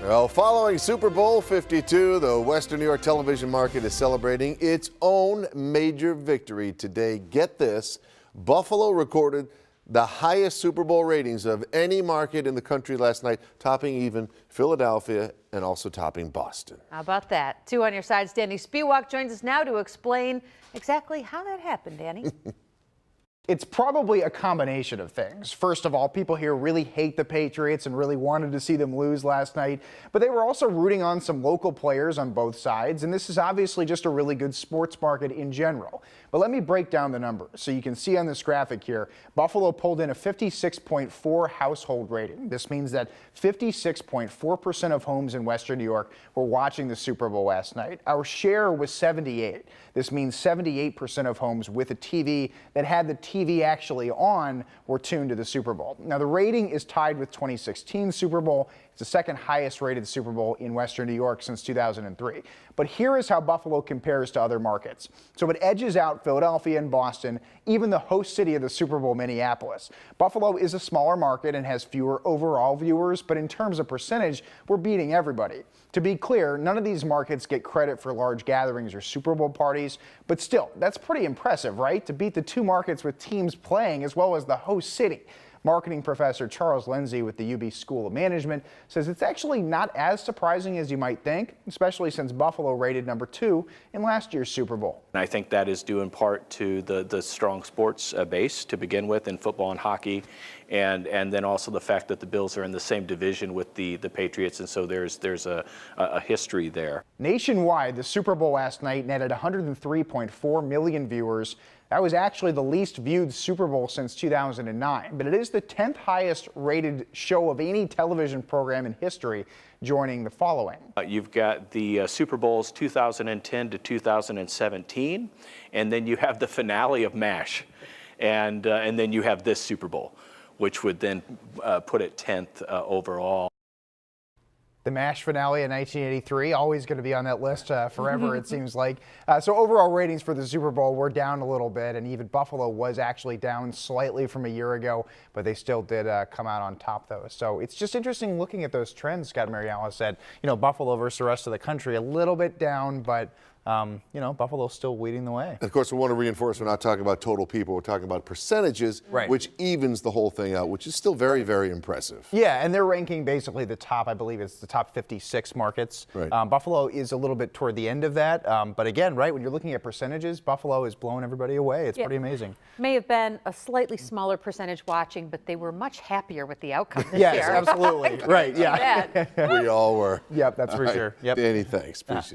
Well, following Super Bowl 52, the Western New York television market is celebrating its own major victory today. Get this, Buffalo recorded the highest Super Bowl ratings of any market in the country last night, topping even Philadelphia and also topping Boston. How about that? 2 on your sides. Danny Spiewak joins us now to explain exactly how that happened, Danny. It's probably a combination of things. First of all, people here really hate the Patriots and really wanted to see them lose last night, but they were also rooting on some local players on both sides, and this is obviously just a really good sports market in general. But let me break down the numbers. So you can see on this graphic here, Buffalo pulled in a 56.4 household rating. This means that 56.4% of homes in Western New York were watching the Super Bowl last night. Our share was 78. This means 78% of homes with a TV that had the TV actually on were tuned to the Super Bowl. Now the rating is tied with 2016 Super Bowl. It's the second highest rated Super Bowl in Western New York since 2003. But here is how Buffalo compares to other markets. So it edges out Philadelphia and Boston, even the host city of the Super Bowl, Minneapolis. Buffalo is a smaller market and has fewer overall viewers, but in terms of percentage, we're beating everybody. To be clear, none of these markets get credit for large gatherings or Super Bowl parties, but still, that's pretty impressive, right? To beat the two markets with teams playing as well as the host city. Marketing professor Charles Lindsay with the UB School of Management says it's actually not as surprising as you might think, especially since Buffalo rated number 2 in last year's Super Bowl. And I think that is due in part to the strong sports base to begin with in football and hockey, and then also the fact that the Bills are in the same division with the Patriots, and so there's a history there. Nationwide, the Super Bowl last night netted 103.4 million viewers. That was actually the least viewed Super Bowl since 2009, but it is the 10th highest rated show of any television program in history, joining the following. You've got the Super Bowls 2010 to 2017, and then you have the finale of MASH, and then you have this Super Bowl, which would then put it 10th overall. The MASH finale in 1983, always going to be on that list forever, it seems like. So overall ratings for the Super Bowl were down a little bit, and even Buffalo was actually down slightly from a year ago, but they still did come out on top, though. So it's just interesting looking at those trends. Scott Mariala said, you know, Buffalo versus the rest of the country, a little bit down, but you know, Buffalo's still leading the way. And of course, we want to reinforce we're not talking about total people. We're talking about percentages, right, which evens the whole thing out, which is still very, very impressive. Yeah, and they're ranking basically the top, I believe it's the top 56 markets. Right. Buffalo is a little bit toward the end of that. But again, right, when you're looking at percentages, Buffalo is blowing everybody away. It's pretty amazing. May have been a slightly smaller percentage watching, but they were much happier with the outcome this yes, year. Absolutely. Right, yeah. We all were. Yep, that's for sure. Yep. Danny, thanks. Appreciate it.